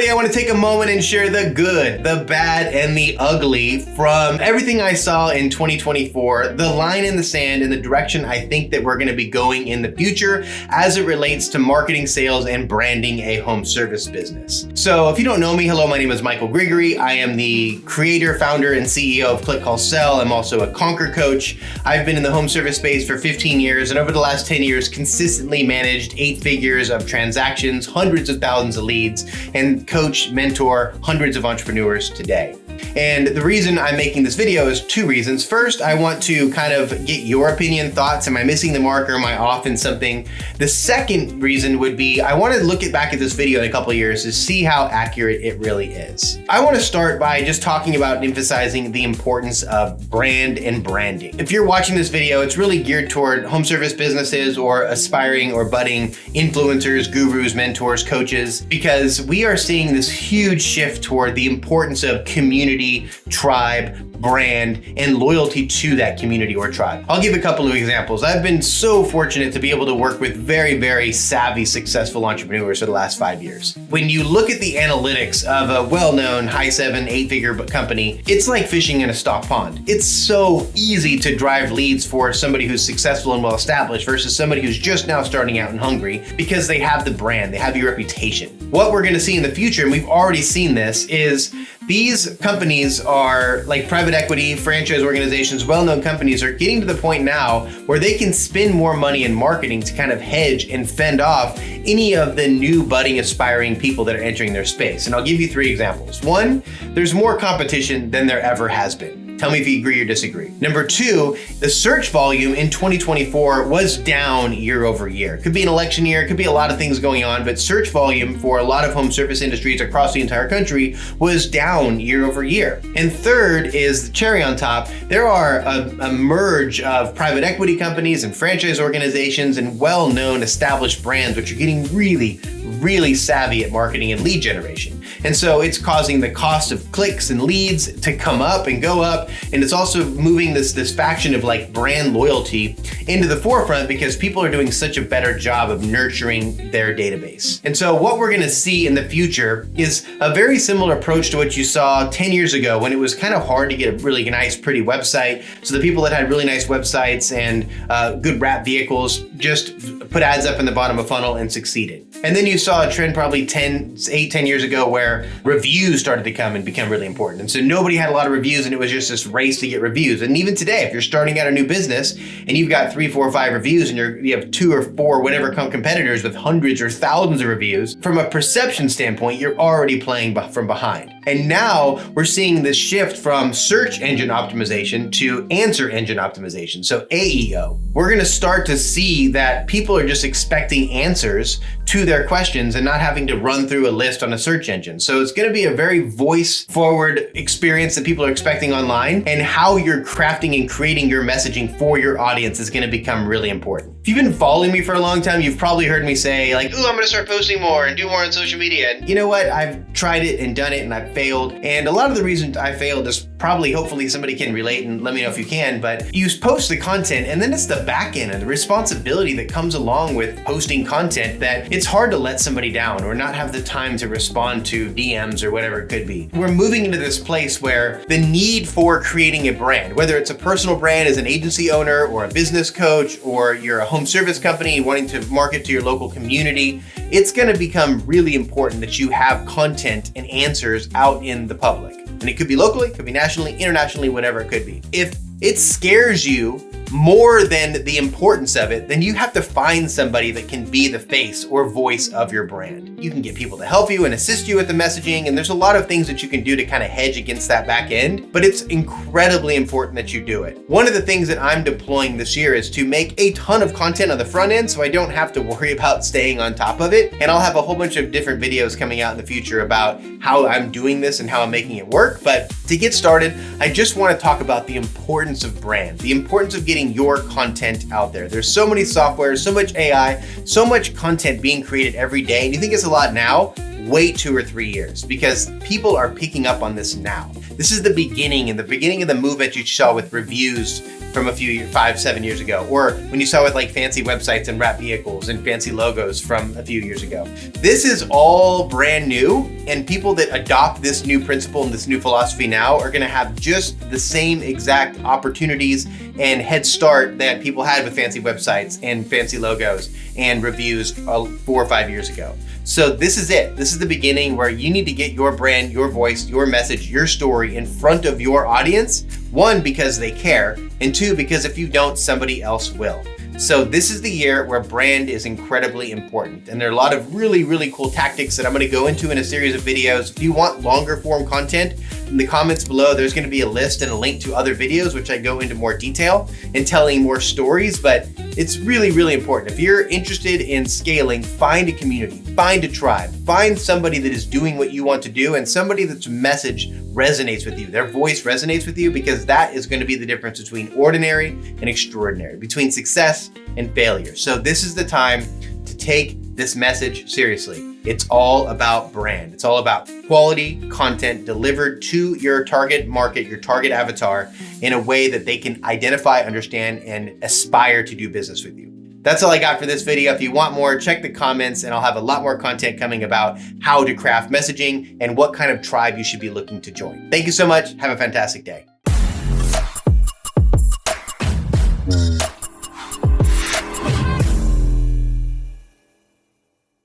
everybody. I want to take a moment and share the good, the bad, and the ugly from everything I saw in 2024, the line in the sand, and the direction I think that we're going to be going in the future as it relates to marketing, sales, and branding a home service business. So if you don't know me, hello, my name is Michael Grigory. I am the creator, founder, and CEO of ClickCallSell. I'm also a Conquer coach. I've been in the home service space for 15 years, and over the last 10 years, consistently managed 8 figures of transactions, hundreds of thousands of leads, and coach, mentor hundreds of entrepreneurs today. And the reason I'm making this video is 2 reasons. First, I want to kind of get your opinion, thoughts. Am I missing the mark or am I off in something? The second reason would be I want to look back at this video in a couple of years to see how accurate it really is. I want to start by just talking about and emphasizing the importance of brand and branding. If you're watching this video, it's really geared toward home service businesses or aspiring or budding influencers, gurus, mentors, coaches, because we are seeing this huge shift toward the importance of community, tribe, brand, and loyalty to that community or tribe. I'll give a couple of examples. I've been so fortunate to be able to work with very, very savvy, successful entrepreneurs for the last 5 years. When you look at the analytics of a well-known high 7, 8-figure company, it's like fishing in a stocked pond. It's so easy to drive leads for somebody who's successful and well-established versus somebody who's just now starting out and hungry because they have the brand, they have your reputation. What we're gonna see in the future, and we've already seen this, is these companies are like private equity, franchise organizations, well-known companies are getting to the point now where they can spend more money in marketing to kind of hedge and fend off any of the new budding aspiring people that are entering their space. And I'll give you 3 examples. 1, there's more competition than there ever has been. Tell me if you agree or disagree. Number 2, the search volume in 2024 was down year over year. Could be an election year, could be a lot of things going on, but search volume for a lot of home service industries across the entire country was down year over year. And 3rd is the cherry on top. There are a merge of private equity companies and franchise organizations and well-known established brands, which are getting really savvy at marketing and lead generation. And so it's causing the cost of clicks and leads to come up and go up. And it's also moving this faction of like brand loyalty into the forefront because people are doing such a better job of nurturing their database. And so what we're gonna see in the future is a very similar approach to what you saw 10 years ago when it was kind of hard to get a really nice, pretty website. So the people that had really nice websites and good wrap vehicles just put ads up in the bottom of funnel and succeeded. And then you saw a trend probably 10 years ago where reviews started to come and become really important. And so nobody had a lot of reviews and it was just this race to get reviews. And even today, if you're starting out a new business and you've got 3, 4, 5 reviews and you have 2 or 4 whatever competitors with hundreds or thousands of reviews, from a perception standpoint, you're already playing from behind. And now we're seeing this shift from search engine optimization to answer engine optimization, so AEO. We're gonna start to see that people are just expecting answers to their questions and not having to run through a list on a search engine. So it's gonna be a very voice-forward experience that people are expecting online, and how you're crafting and creating your messaging for your audience is gonna become really important. If you've been following me for a long time, you've probably heard me say like, ooh, I'm gonna start posting more and do more on social media. And you know what? I've tried it and done it and I've failed. And a lot of the reason I failed is probably, hopefully somebody can relate and let me know if you can, but you post the content and then it's the back end and the responsibility that comes along with posting content that it's hard to let somebody down or not have the time to respond to DMs or whatever it could be. We're moving into this place where the need for creating a brand, whether it's a personal brand as an agency owner or a business coach, or you're a home service company wanting to market to your local community, it's gonna become really important that you have content and answers out in the public. And it could be locally, it could be nationally, internationally, whatever it could be. If it scares you more than the importance of it, then you have to find somebody that can be the face or voice of your brand. You can get people to help you and assist you with the messaging, and there's a lot of things that you can do to kind of hedge against that back end, but it's incredibly important that you do it. One of the things that I'm deploying this year is to make a ton of content on the front end so I don't have to worry about staying on top of it, and I'll have a whole bunch of different videos coming out in the future about how I'm doing this and how I'm making it work. But to get started, I just want to talk about the importance of brand, the importance of getting your content out there. There's so many softwares, so much AI, so much content being created every day, and you think it's a lot now. wait 2 or 3 years because people are picking up on this now. This is the beginning of the movement you saw with reviews from a few 5-7 years ago, or when you saw with like fancy websites and wrap vehicles and fancy logos from a few years ago. This is all brand new, and people that adopt this new principle and this new philosophy now are gonna have just the same exact opportunities and head start that people had with fancy websites and fancy logos and reviews 4 or 5 years ago. So this is it. This is the beginning where you need to get your brand, your voice, your message, your story in front of your audience. 1, because they care, and 2, because if you don't, somebody else will. So this is the year where brand is incredibly important. And there are a lot of really, really cool tactics that I'm gonna go into in a series of videos. If you want longer form content, in the comments below, there's gonna be a list and a link to other videos, which I go into more detail and telling more stories, but it's really, really important. If you're interested in scaling, find a community, find a tribe, find somebody that is doing what you want to do and somebody that's message resonates with you, their voice resonates with you, because that is gonna be the difference between ordinary and extraordinary, between success and failure. So this is the time to take this message seriously. It's all about brand. It's all about quality content delivered to your target market, your target avatar, in a way that they can identify, understand, and aspire to do business with you. That's all I got for this video. If you want more, check the comments and I'll have a lot more content coming about how to craft messaging and what kind of tribe you should be looking to join. Thank you so much. Have a fantastic day.